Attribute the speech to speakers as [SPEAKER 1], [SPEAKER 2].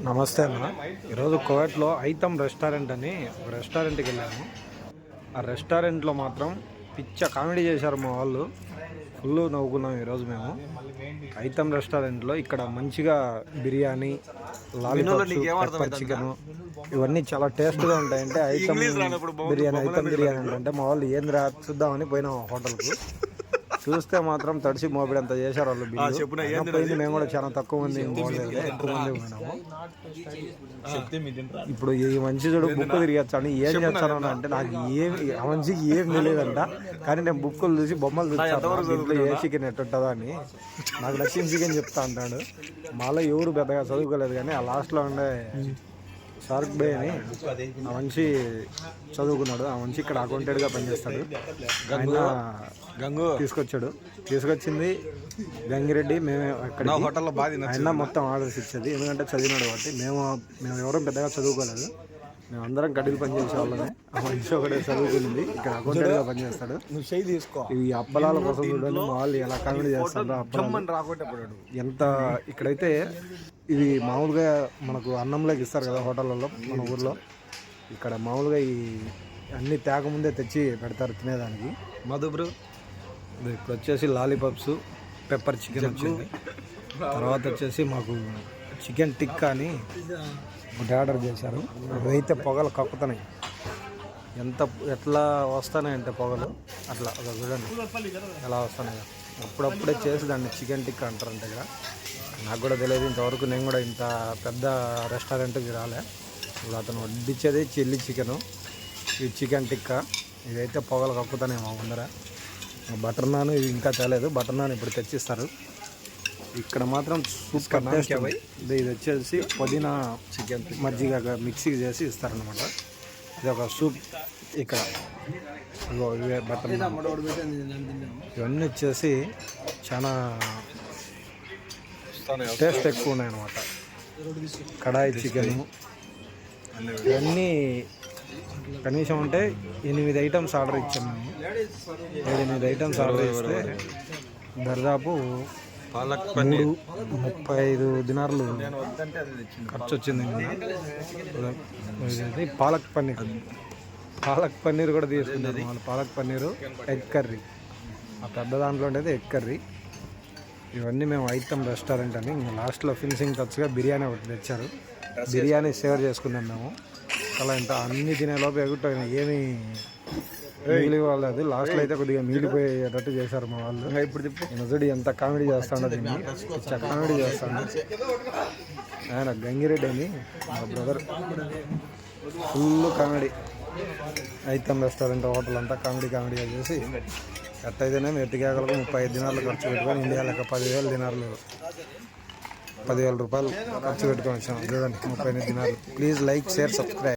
[SPEAKER 1] నమస్తే అన్న. ఈరోజు కువైట్లో ఐతమ్ రెస్టారెంట్ అని ఒక రెస్టారెంట్కి వెళ్ళాము. ఆ రెస్టారెంట్లో మాత్రం పిచ్చ కామెడీ చేశారు మా వాళ్ళు. ఫుల్ నవ్వుకున్నాం ఈరోజు మేము. ఐతమ్ రెస్టారెంట్లో ఇక్కడ మంచిగా బిర్యానీ, లాలీపాప్స్, పెప్పర్ చికెన్ ఇవన్నీ చాలా టేస్ట్గా ఉంటాయంటే ఐతమ్ బిర్యానీ అంటే మా వాళ్ళు ఏంది రా చూద్దామని పోయినాం హోటల్కు. చూస్తే మాత్రం తడిసి మోపిడంత చేశారు వాళ్ళు. పోయింది మేము కూడా చాలా తక్కువ మంది, ఎక్కువ మంది పోయినాము. ఇప్పుడు ఈ మంచి చూడు బుక్ తిరిగొచ్చాను. ఏం చేస్తాను అంటే నాకు ఆ మంచికి ఏం తెలియదంట, కానీ నేను బుక్కులు చూసి బొమ్మలు చూస్తాను ఇంట్లో ఏ చికెన్ ఎట్టుంటుందో అని. నాకు నచ్చిన చికెన్ చెప్తా అంటాడు. మాలో ఎవరు పెద్దగా చదువుకోలేదు, కానీ ఆ లాస్ట్లో ఉండే షార్క్ బే అని ఆ మనిషి చదువుకున్నాడు. ఆ మనిషి ఇక్కడ అకౌంటెంట్గా పనిచేస్తాడు. ఆయన తీసుకొచ్చింది గంగిరెడ్డి. మేమే అక్కడ హోటల్లో ఆయన మొత్తం ఆర్డర్స్ ఇచ్చేది, ఎందుకంటే చదివినాడు కాబట్టి. మేము ఎవరూ పెద్దగా చదువుకోలేదు, మేము అందరం కడ్డీలు పనిచేసే వాళ్ళమే. ఆ మనిషి ఒకటే చదువుకుంది, ఇక్కడ అకౌంటెంట్గా పనిచేస్తాడు. ఈ అప్పలాల కోసం చూడండి మా వాళ్ళు ఎలా కామెడీ చేస్తారో. అప్పలాలు ఎంత ఇక్కడైతే ఇది మామూలుగా మనకు అన్నంలోకి ఇస్తారు కదా హోటళ్ళలో మన ఊర్లో. ఇక్కడ మామూలుగా ఈ అన్ని తేక ముందే తెచ్చి పెడతారు తినేదానికి. మధుబ్రు ఇప్పుడు వచ్చేసి లాలీపాప్స్, పెప్పర్ చికెన్ వచ్చింది. తర్వాత వచ్చేసి మాకు చికెన్ టిక్కా అని ఒకటి ఆర్డర్ చేశారు. అవైతే పొగలు కక్కుతున్నాయి. ఎట్లా వస్తున్నాయంటే పొగలు అట్లా చూడండి ఎలా వస్తున్నాయో. అప్పుడప్పుడే చేసి దాన్ని చికెన్ టిక్కా అంటారంట ఇక్కడ. నాకు కూడా తెలియదు ఇంతవరకు, నేను కూడా ఇంత పెద్ద రెస్టారెంట్కి రాలే. ఇప్పుడు అతను వడ్డించేది చిల్లీ చికెను, ఇది చికెన్ టిక్కా. ఇదైతే పొగలు కక్కుతానే మా ముందర. బటర్ నాన్ ఇది ఇంకా తేలేదు, బటర్ నాన్ ఇప్పుడు తెచ్చిస్తారు. ఇక్కడ మాత్రం సూపర్ టేస్ట్. ఇది వచ్చేసి పుదీనా చికెన్ మజ్జిగ మిక్సీ చేసి ఇస్తారనమాట. ఇది ఒక సూప్. ఇక్కడ ఇవే బటర్ నాన్ ఇవన్నీ వచ్చేసి చాలా టేస్ట్ ఎక్కువ ఉన్నాయి అన్నమాట. కడాయి చికెను ఇవన్నీ కనీసం అంటే 8 ఐటమ్స్ ఆర్డర్ ఇచ్చాము మేము. 8 ఐటమ్స్ ఆర్డర్ ఇస్తే దాదాపు 35 దినార్లు ఖర్చు వచ్చింది. పాలక్ పన్నీర్ కూడా తీసుకున్నారు వాళ్ళు. పాలక్ పన్నీరు, ఎగ్ కర్రీ, ఆ పెద్ద దాంట్లో ఉండేది ఎగ్ కర్రీ. ఇవన్నీ మేము ఐటమ్ రెస్టారెంట్ అని ఇంకా లాస్ట్లో ఫినిషింగ్ టచ్గా బిర్యానీ ఒకటి తెచ్చారు. బిర్యానీ సేవ్ చేసుకున్నాం మేము. అలా ఇంత అన్ని తినేలోపు ఎగుట్టు ఏమీ మిగిలివ్వలేదు. లాస్ట్లో అయితే కొద్దిగా మిగిలిపోయేటట్టు చేశారు మా వాళ్ళు. ఇప్పుడు నిజడి ఎంత కామెడీ చేస్తాడో, దీన్ని కామెడీ చేస్తాడు ఆయన. గంగిరెడ్డి అని మా బ్రదర్, ఫుల్ కామెడీ. ఐతమ్ రెస్టారెంట్ హోటల్ అంతా కామెడీగా చేసి ఎట్టయితేనే ఎట్టికేకలకు 35 దినార్లు ఖర్చు పెట్టుకొని ఇండియా లెక్క 10,000 రూపాయలు ఖర్చు పెట్టుకొని వచ్చాము. చూడండి 38 దినార్లు. Please like, share, subscribe.